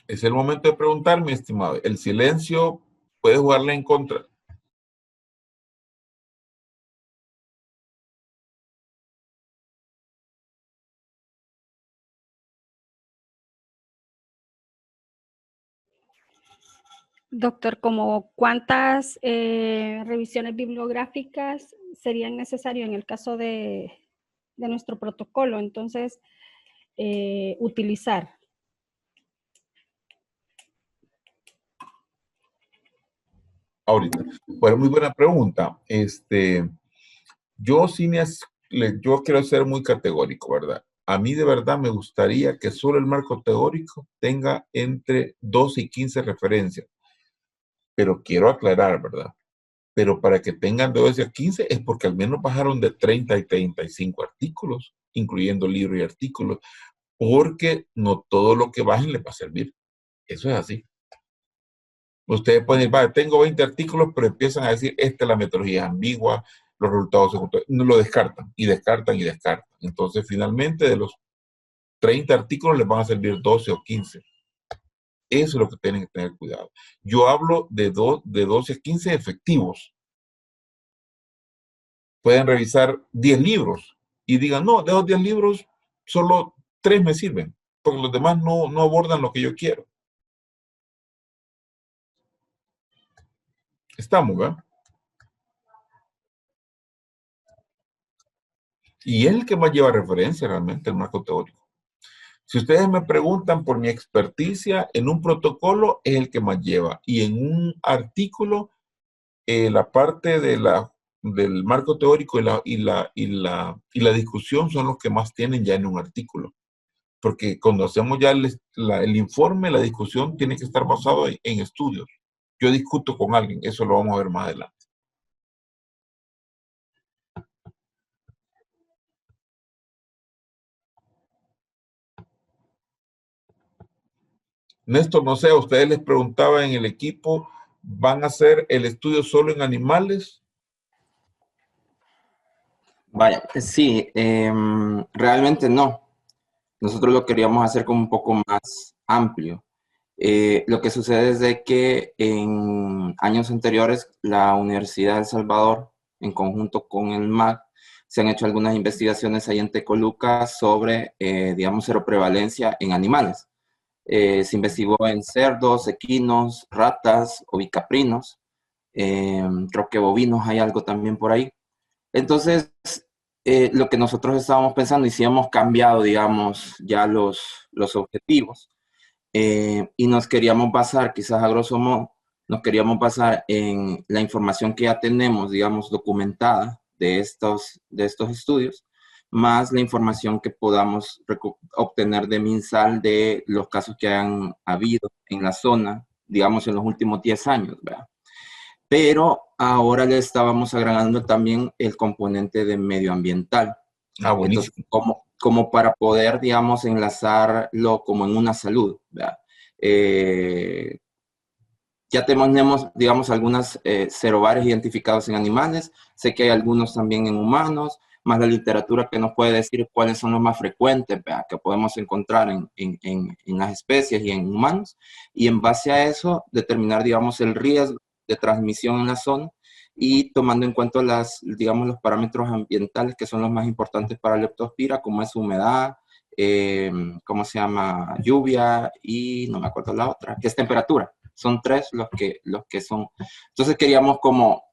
Es el momento de preguntar, mi estimado. El silencio puede jugarle en contra. Doctor, ¿como cuántas revisiones bibliográficas serían necesarias en el caso de nuestro protocolo? Entonces, utilizar. Ahorita. Bueno, muy buena pregunta. Yo sí yo quiero ser muy categórico, ¿verdad? A mí de verdad me gustaría que solo el marco teórico tenga entre 12 y 15 referencias. Pero quiero aclarar, ¿verdad? Pero para que tengan de 12 a 15 es porque al menos bajaron de 30 y 35 artículos, incluyendo libros y artículos, porque no todo lo que bajen les va a servir. Eso es así. Ustedes pueden decir, vale, tengo 20 artículos, pero empiezan a decir, esta es la metodología ambigua, los resultados secundarios, no lo descartan, y descartan, y descartan. Entonces, finalmente, de los 30 artículos les van a servir 12 o 15. Eso es lo que tienen que tener cuidado. Yo hablo de 12 a 15 efectivos. Pueden revisar 10 libros y digan, no, de esos 10 libros, solo 3 me sirven, porque los demás no abordan lo que yo quiero. Estamos, ¿verdad? Y es el que más lleva referencia realmente el marco teórico. Si ustedes me preguntan por mi experticia, en un protocolo es el que más lleva. Y en un artículo, la parte del marco teórico y la discusión son los que más tienen ya en un artículo. Porque cuando hacemos ya el informe, la discusión tiene que estar basado en estudios. Yo discuto con alguien, eso lo vamos a ver más adelante. Néstor, no sé, a ustedes les preguntaba en el equipo, ¿van a hacer el estudio solo en animales? Vaya, sí, realmente no. Nosotros lo queríamos hacer como un poco más amplio. Lo que sucede es de que en años anteriores la Universidad de El Salvador, en conjunto con el MAC, se han hecho algunas investigaciones ahí en Tecoluca sobre, digamos, seroprevalencia en animales. Se investigó en cerdos, equinos, ratas, ovicaprinos, creo que bovinos hay algo también por ahí. Entonces, lo que nosotros estábamos pensando y si hemos cambiado, digamos, ya los objetivos y nos queríamos basar, quizás a grosso modo, nos queríamos basar en la información que ya tenemos, digamos, documentada de estos estudios, más la información que podamos obtener de MinSal de los casos que han habido en la zona, digamos, en los últimos 10 años, ¿verdad? Pero ahora le estábamos agregando también el componente de medioambiental. Ah, buenísimo. Entonces, como para poder, digamos, enlazarlo como en una salud, ¿verdad? Ya tenemos, digamos, algunas serobares identificados en animales, sé que hay algunos también en humanos, más la literatura que nos puede decir cuáles son los más frecuentes, ¿verdad? Que podemos encontrar en las especies y en humanos, y en base a eso determinar, digamos, el riesgo de transmisión en la zona y tomando en cuenta digamos, los parámetros ambientales que son los más importantes para leptospira, como es humedad, ¿cómo se llama? Lluvia y no me acuerdo la otra, que es temperatura. Son 3 los que son. Entonces queríamos como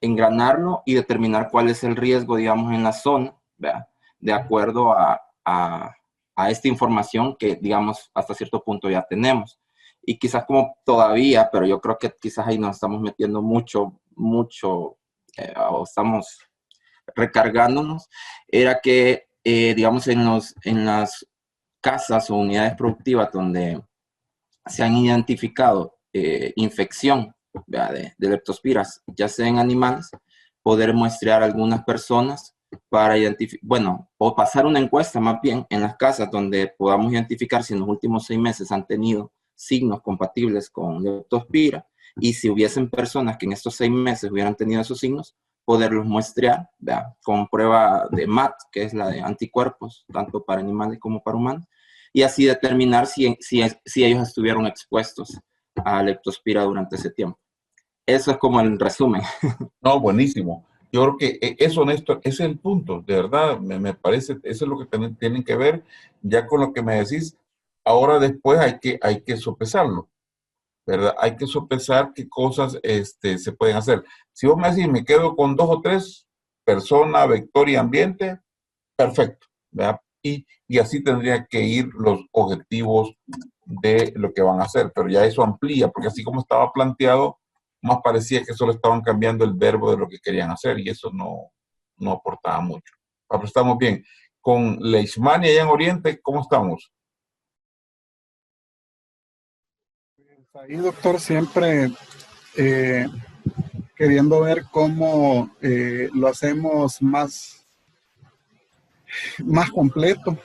engranarlo y determinar cuál es el riesgo, digamos, en la zona, ¿verdad? De acuerdo a esta información que, digamos, hasta cierto punto ya tenemos. Y quizás como todavía, pero yo creo que quizás ahí nos estamos metiendo mucho, o estamos recargándonos, era que, digamos, en las casas o unidades productivas donde se han identificado infección de leptospiras, ya sea en animales, poder muestrear a algunas personas para identificar, bueno, o pasar una encuesta más bien en las casas donde podamos identificar si en los últimos 6 meses han tenido signos compatibles con leptospira y si hubiesen personas que en estos 6 meses hubieran tenido esos signos, poderlos muestrear, ¿verdad? Con prueba de MAT, que es la de anticuerpos, tanto para animales como para humanos, y así determinar si ellos estuvieron expuestos a leptospira durante ese tiempo. Eso es como el resumen. No, buenísimo. Yo creo que es honesto, ese es el punto, de verdad, me parece, eso es lo que tienen que ver ya con lo que me decís. Ahora después hay que sopesarlo. ¿verdad? Hay que sopesar qué cosas se pueden hacer. Si vos me decís, me quedo con 2 o 3, persona, vector y ambiente, perfecto, ¿verdad? Y así tendrían que ir los objetivos de lo que van a hacer, pero ya eso amplía, porque así como estaba planteado, más parecía que solo estaban cambiando el verbo de lo que querían hacer, y eso no aportaba mucho. Pero estamos bien. Con Leishmania allá en Oriente, ¿cómo estamos? Ahí, doctor, siempre queriendo ver cómo lo hacemos más completo.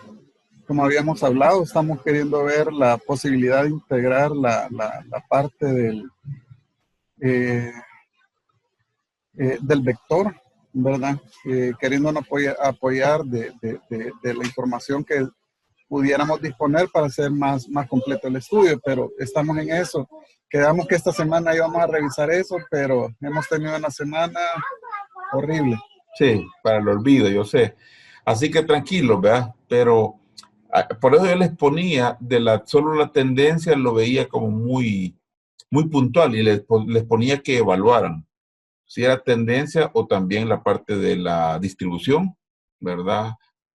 Como habíamos hablado, estamos queriendo ver la posibilidad de integrar la parte del vector, ¿verdad? Queriéndonos apoyar de la información que pudiéramos disponer para hacer más completo el estudio, pero estamos en eso. Quedamos que esta semana íbamos a revisar eso, pero hemos tenido una semana horrible. Sí, para el olvido, yo sé. Así que tranquilos, ¿verdad? Pero por eso yo les ponía, solo la tendencia lo veía como muy puntual y les ponía que evaluaran si era tendencia o también la parte de la distribución, ¿verdad?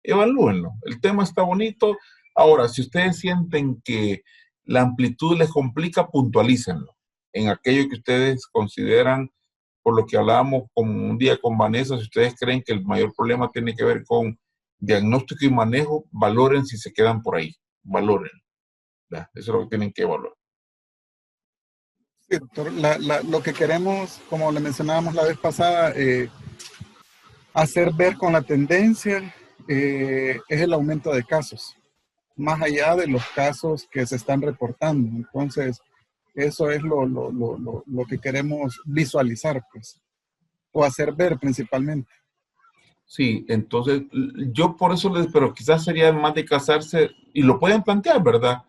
Evalúenlo. El tema está bonito. Ahora, si ustedes sienten que la amplitud les complica, puntualícenlo en aquello que ustedes consideran, por lo que hablábamos como un día con Vanessa, si ustedes creen que el mayor problema tiene que ver con diagnóstico y manejo, valoren si se quedan por ahí, valoren. ¿Verdad? Eso es lo que tienen que evaluar. Sí, doctor, lo que queremos, como le mencionábamos la vez pasada, hacer ver con la tendencia es el aumento de casos, más allá de los casos que se están reportando. Entonces, eso es lo que queremos visualizar, pues, o hacer ver principalmente. Sí, entonces yo por eso pero quizás sería más de casarse, y lo pueden plantear, ¿verdad?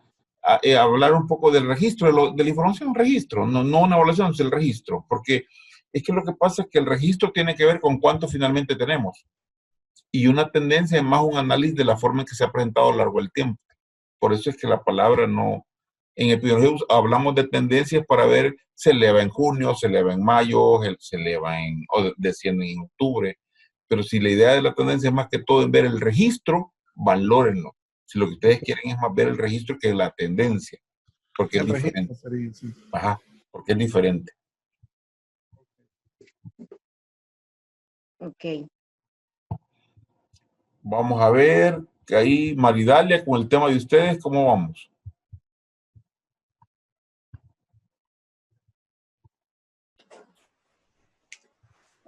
Hablar un poco del registro, de la información, registro, no una evaluación, es el registro, porque es que lo que pasa es que el registro tiene que ver con cuánto finalmente tenemos, y una tendencia es más un análisis de la forma en que se ha presentado a lo largo del tiempo. Por eso es que la palabra no, en epidemiología hablamos de tendencias para ver, se eleva en junio, se eleva en mayo, se eleva o desciende en octubre. Pero si la idea de la tendencia es más que todo en ver el registro, valórenlo. Si lo que ustedes quieren es más ver el registro que la tendencia, porque es diferente. Sería, sí. Ajá, porque es diferente. Ok. Vamos a ver, que ahí Maridalia, con el tema de ustedes, ¿cómo vamos?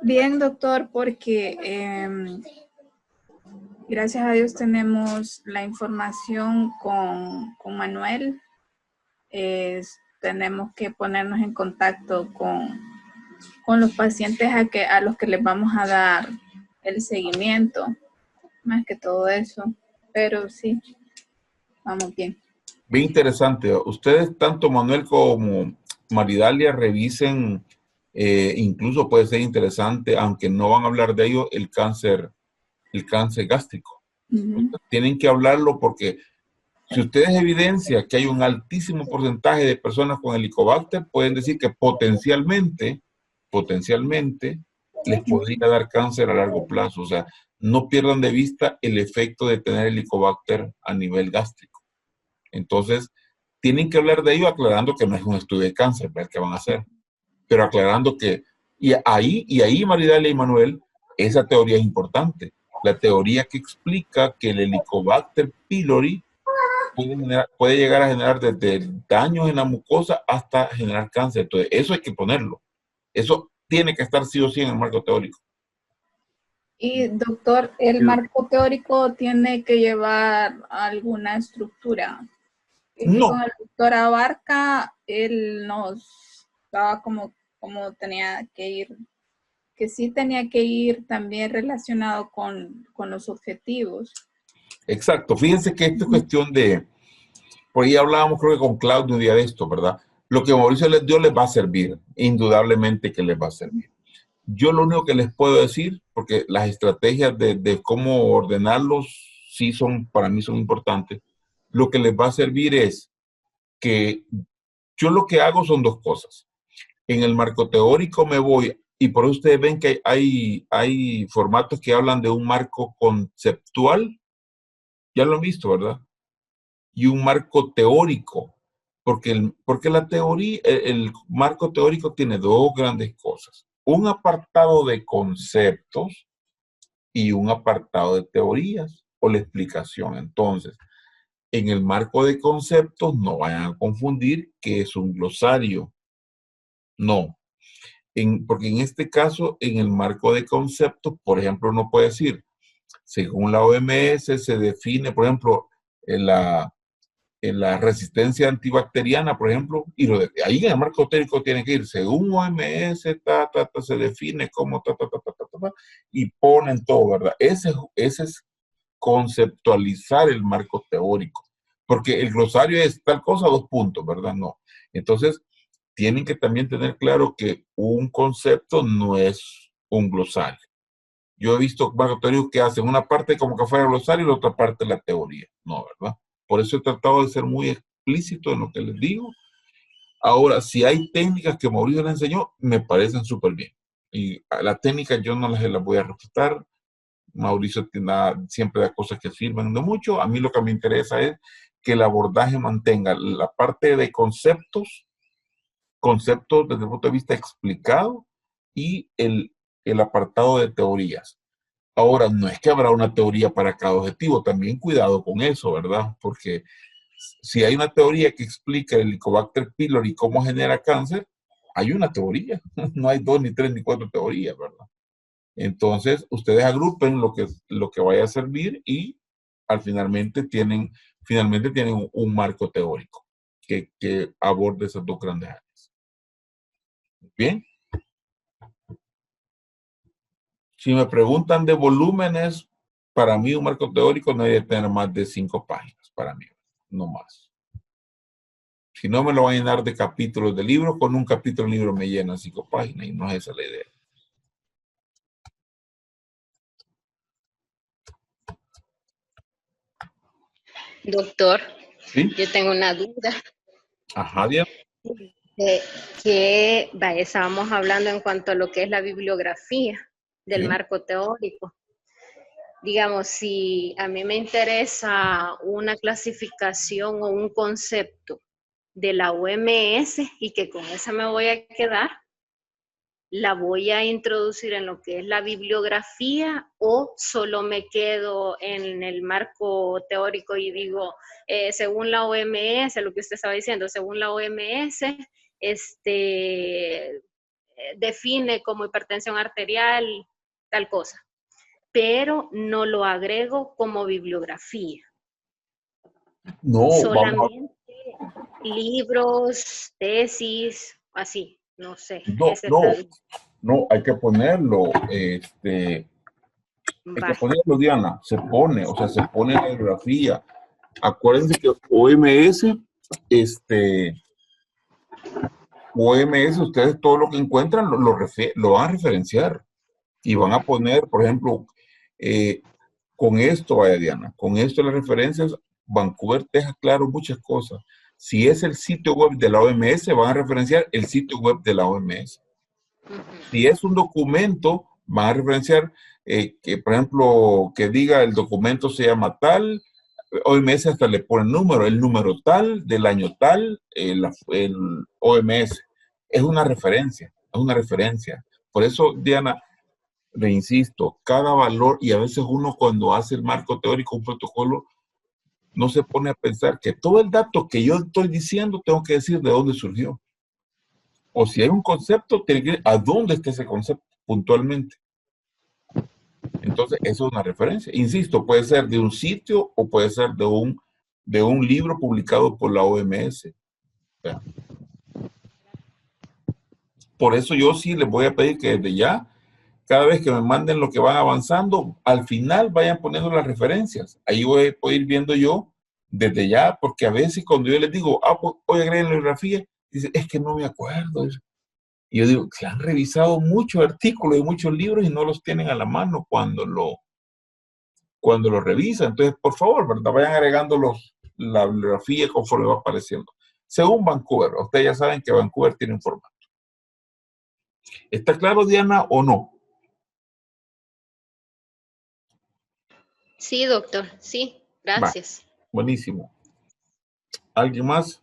Bien, doctor, porque gracias a Dios tenemos la información con Manuel. Tenemos que ponernos en contacto con los pacientes a los que les vamos a dar el seguimiento, más que todo eso. Pero sí, vamos bien. Bien interesante. Ustedes, tanto Manuel como Maridalia, revisen, incluso puede ser interesante, aunque no van a hablar de ello, el cáncer gástrico. Tienen que hablarlo porque si ustedes evidencian que hay un altísimo porcentaje de personas con Helicobacter, pueden decir que potencialmente les podría dar cáncer a largo plazo. O sea, no pierdan de vista el efecto de tener Helicobacter a nivel gástrico. Entonces, tienen que hablar de ello aclarando que no es un estudio de cáncer, ver qué van a hacer, pero aclarando que, y ahí Maridalia y Manuel, esa teoría es importante. La teoría que explica que el Helicobacter pylori puede llegar a generar desde daños en la mucosa hasta generar cáncer. Entonces, eso hay que ponerlo. Eso tiene que estar sí o sí en el marco teórico. Y doctor, ¿el marco teórico tiene que llevar alguna estructura? No. Con el doctor Abarca, él nos daba como tenía que ir, que sí tenía que ir también relacionado con los objetivos. Exacto. Fíjense que esta es cuestión de, por ahí hablábamos creo que con Claudio un día de esto, ¿verdad? Lo que Mauricio les dio les va a servir, indudablemente que les va a servir. Yo lo único que les puedo decir, porque las estrategias de cómo ordenarlos sí para mí son importantes, lo que les va a servir es que Yo lo que hago son dos cosas. En el marco teórico me voy, y por eso ustedes ven que hay formatos que hablan de un marco conceptual, ya lo han visto, ¿verdad? Y un marco teórico, porque la teoría, el marco teórico tiene dos grandes cosas. Un apartado de conceptos y un apartado de teorías o la explicación. Entonces, en el marco de conceptos no vayan a confundir que es un glosario. No. Porque en este caso, en el marco de conceptos, por ejemplo, uno puede decir, según la OMS se define, por ejemplo, en la resistencia antibacteriana, por ejemplo, y ahí en el marco teórico tiene que ir, según OMS, se define como y ponen todo, ¿verdad? Ese es conceptualizar el marco teórico, porque el glosario es tal cosa, dos puntos, ¿verdad? No. Entonces, tienen que también tener claro que un concepto no es un glosario. Yo he visto marcos teóricos que hacen una parte como que fuera glosario y la otra parte la teoría. No, ¿verdad? Por eso he tratado de ser muy explícito en lo que les digo. Ahora, si hay técnicas que Mauricio les enseñó, me parecen súper bien. Y las técnicas yo no las voy a refutar. Mauricio siempre da cosas que sirven de mucho. A mí lo que me interesa es que el abordaje mantenga la parte de conceptos desde el punto de vista explicado y el apartado de teorías. Ahora, no es que habrá una teoría para cada objetivo, también cuidado con eso, ¿verdad? Porque si hay una teoría que explica el Helicobacter pylori y cómo genera cáncer, hay una teoría, no hay 2, ni 3, ni 4 teorías, ¿verdad? Entonces, ustedes agrupen lo que vaya a servir y finalmente tienen un marco teórico que aborde esas dos grandes áreas. Bien. Si me preguntan de volúmenes, para mí un marco teórico no debe tener más de 5 páginas, para mí, no más. Si no, me lo van a llenar de capítulos de libro, con un capítulo del libro me llenan 5 páginas y no es esa la idea. Doctor, ¿Sí? yo tengo una duda. Ajá, Diana. Estábamos hablando en cuanto a lo que es la bibliografía del marco teórico. Digamos, si a mí me interesa una clasificación o un concepto de la OMS y que con esa me voy a quedar, ¿la voy a introducir en lo que es la bibliografía o solo me quedo en el marco teórico y digo, según la OMS, lo que usted estaba diciendo, según la OMS, define como hipertensión arterial tal cosa, pero no lo agrego como bibliografía? No, solamente libros, tesis, así. No sé. No, hay que ponerlo, hay que ponerlo, Diana, se pone en la bibliografía. Acuérdense que OMS, ustedes todo lo que encuentran lo van a referenciar y van a poner, por ejemplo, con esto, vaya Diana, con esto las referencias, Vancouver deja claro muchas cosas. Si es el sitio web de la OMS, van a referenciar el sitio web de la OMS. Si es un documento, van a referenciar que, por ejemplo, que diga el documento se llama tal, OMS hasta le pone el número tal, del año tal, el OMS. Es una referencia. Por eso, Diana, le insisto, cada valor, y a veces uno cuando hace el marco teórico, un protocolo, no se pone a pensar que todo el dato que yo estoy diciendo tengo que decir de dónde surgió. O si hay un concepto, tiene que ir a dónde está ese concepto puntualmente. Entonces, eso es una referencia. Insisto, puede ser de un sitio o puede ser de un libro publicado por la OMS. Por eso yo sí les voy a pedir que desde ya, cada vez que me manden lo que van avanzando, al final vayan poniendo las referencias. Ahí voy a ir viendo yo desde ya, porque a veces cuando yo les digo, pues hoy agreguen la bibliografía, dice, es que no me acuerdo. Y yo digo, se han revisado muchos artículos y muchos libros y no los tienen a la mano cuando lo revisan. Entonces, por favor, ¿verdad? Vayan agregando la bibliografía conforme va apareciendo. según Vancouver. Ustedes ya saben que Vancouver tiene un formato. ¿Está claro, Diana, o no? Sí, doctor, sí, gracias. Buenísimo. ¿Alguien más?